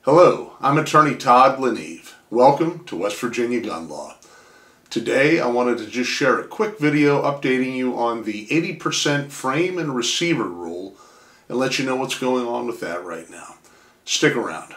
Hello, I'm Attorney Todd Leneve. Welcome to West Virginia Gun Law. Today I wanted to just share a quick video updating you on the 80% frame and receiver rule and let you know what's going on with that right now. Stick around.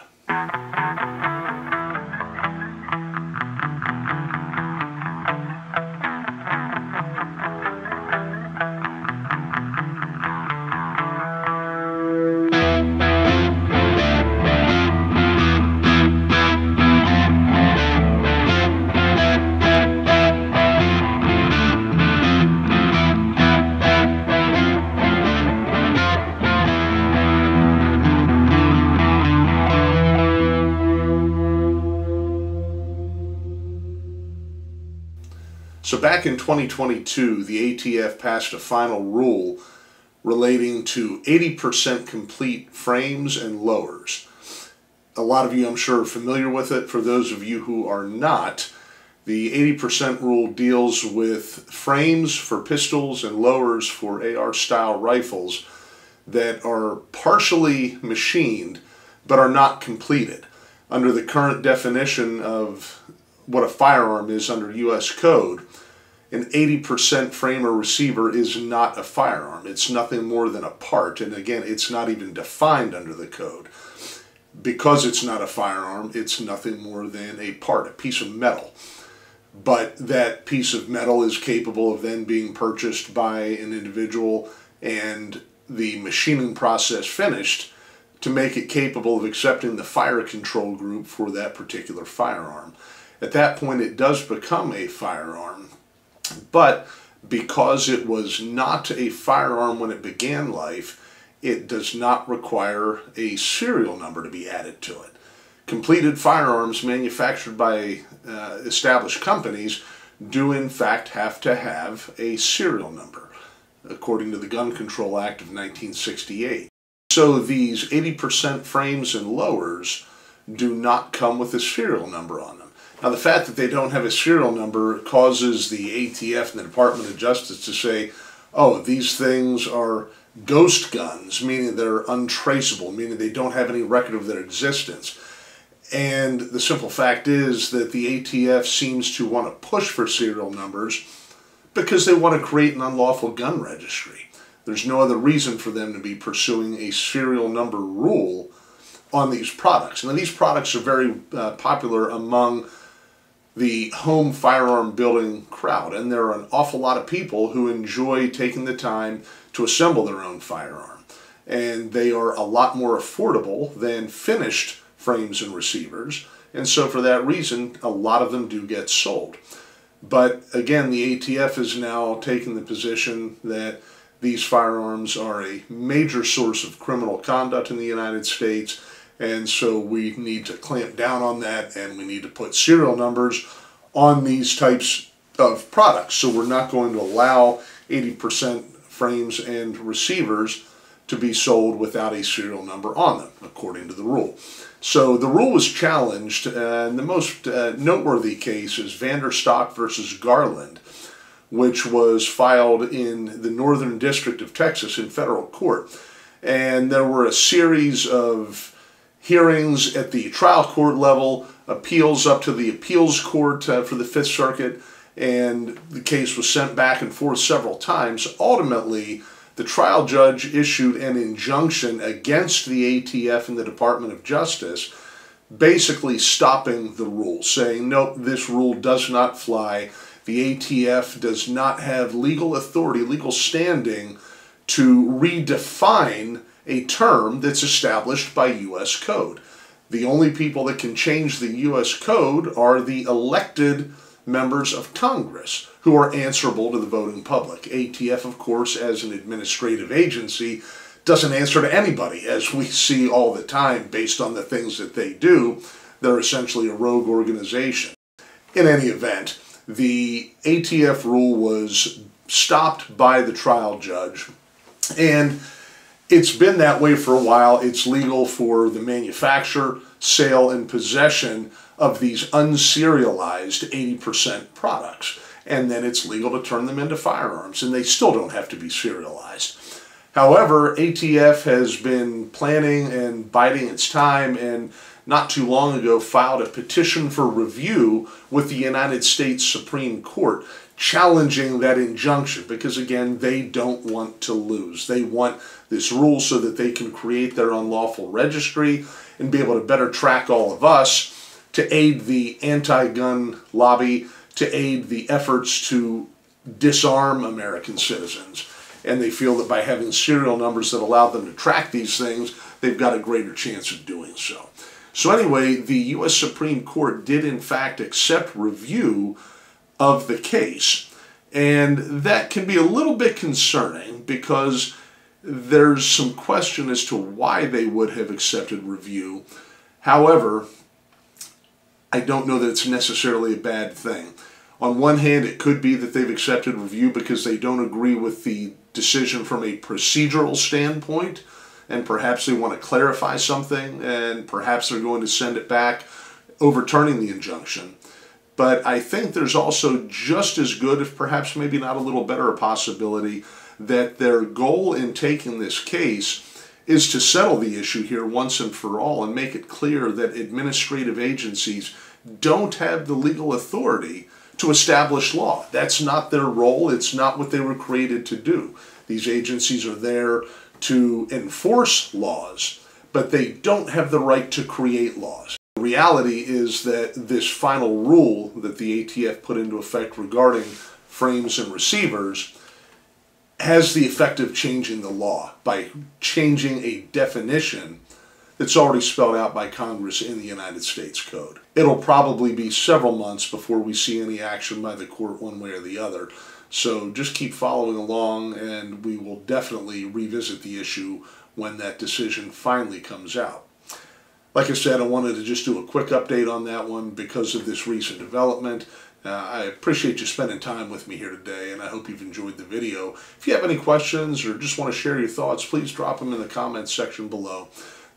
So back in 2022, the ATF passed a final rule relating to 80% complete frames and lowers. A lot of you, I'm sure, are familiar with it. For those of you who are not, the 80% rule deals with frames for pistols and lowers for AR-style rifles that are partially machined but are not completed. Under the current definition of what a firearm is under U.S. code, an 80% frame or receiver is not a firearm. It's nothing more than a part, and again, it's not even defined under the code. Because it's not a firearm, it's nothing more than a part, a piece of metal. But that piece of metal is capable of then being purchased by an individual and the machining process finished to make it capable of accepting the fire control group for that particular firearm. At that point, it does become a firearm. But because it was not a firearm when it began life, it does not require a serial number to be added to it. Completed firearms manufactured by established companies do in fact have to have a serial number, according to the Gun Control Act of 1968. So these 80% frames and lowers do not come with a serial number on them. Now, the fact that they don't have a serial number causes the ATF and the Department of Justice to say, oh, these things are ghost guns, meaning they're untraceable, meaning they don't have any record of their existence. And the simple fact is that the ATF seems to want to push for serial numbers because they want to create an unlawful gun registry. There's no other reason for them to be pursuing a serial number rule on these products. Now, these products are very popular among the home firearm building crowd, and there are an awful lot of people who enjoy taking the time to assemble their own firearm, and they are a lot more affordable than finished frames and receivers, and so for that reason a lot of them do get sold. But again, the ATF is now taking the position that these firearms are a major source of criminal conduct in the United States, and so we need to clamp down on that, and we need to put serial numbers on these types of products. So we're not going to allow 80% frames and receivers to be sold without a serial number on them, according to the rule. So the rule was challenged, and the most noteworthy case is Vanderstock versus Garland, which was filed in the Northern District of Texas in federal court. And there were a series of hearings at the trial court level, appeals up to the appeals court for the Fifth Circuit, and the case was sent back and forth several times. Ultimately, the trial judge issued an injunction against the ATF and the Department of Justice, basically stopping the rule, saying, nope, this rule does not fly. The ATF does not have legal authority, legal standing to redefine a term that's established by U.S. code. The only people that can change the U.S. code are the elected members of Congress who are answerable to the voting public. ATF, of course, as an administrative agency, doesn't answer to anybody, as we see all the time based on the things that they do. They're essentially a rogue organization. In any event, the ATF rule was stopped by the trial judge, and it's been that way for a while. It's legal for the manufacture, sale, and possession of these unserialized 80% products. And then it's legal to turn them into firearms, and they still don't have to be serialized. However, ATF has been planning and biding its time and not too long ago filed a petition for review with the United States Supreme Court challenging that injunction because, again, they don't want to lose. They want this rule so that they can create their unlawful registry and be able to better track all of us, to aid the anti-gun lobby, to aid the efforts to disarm American citizens. And they feel that by having serial numbers that allow them to track these things, they've got a greater chance of doing so. So anyway, the U.S. Supreme Court did in fact accept review of the case. And that can be a little bit concerning because there's some question as to why they would have accepted review. However, I don't know that it's necessarily a bad thing. On one hand, it could be that they've accepted review because they don't agree with the decision from a procedural standpoint, and perhaps they want to clarify something, and perhaps they're going to send it back, overturning the injunction. But I think there's also just as good, if perhaps maybe not a little better, a possibility that their goal in taking this case is to settle the issue here once and for all and make it clear that administrative agencies don't have the legal authority to establish law. That's not their role. It's not what they were created to do. These agencies are there to enforce laws, but they don't have the right to create laws. The reality is that this final rule that the ATF put into effect regarding frames and receivers has the effect of changing the law by changing a definition that's already spelled out by Congress in the United States Code. It'll probably be several months before we see any action by the court one way or the other. So just keep following along, and we will definitely revisit the issue when that decision finally comes out. Like I said, I wanted to just do a quick update on that one because of this recent development. I appreciate you spending time with me here today, and I hope you've enjoyed the video. If you have any questions or just want to share your thoughts, please drop them in the comments section below.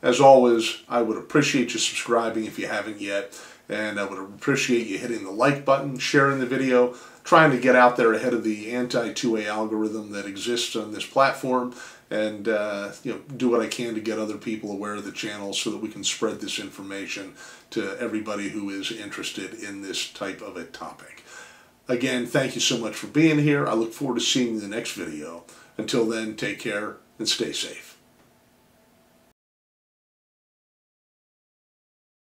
As always, I would appreciate you subscribing if you haven't yet, and I would appreciate you hitting the like button, sharing the video, trying to get out there ahead of the anti-2A algorithm that exists on this platform, and do what I can to get other people aware of the channel so that we can spread this information to everybody who is interested in this type of a topic. Again, thank you so much for being here. I look forward to seeing you in the next video. Until then, take care and stay safe.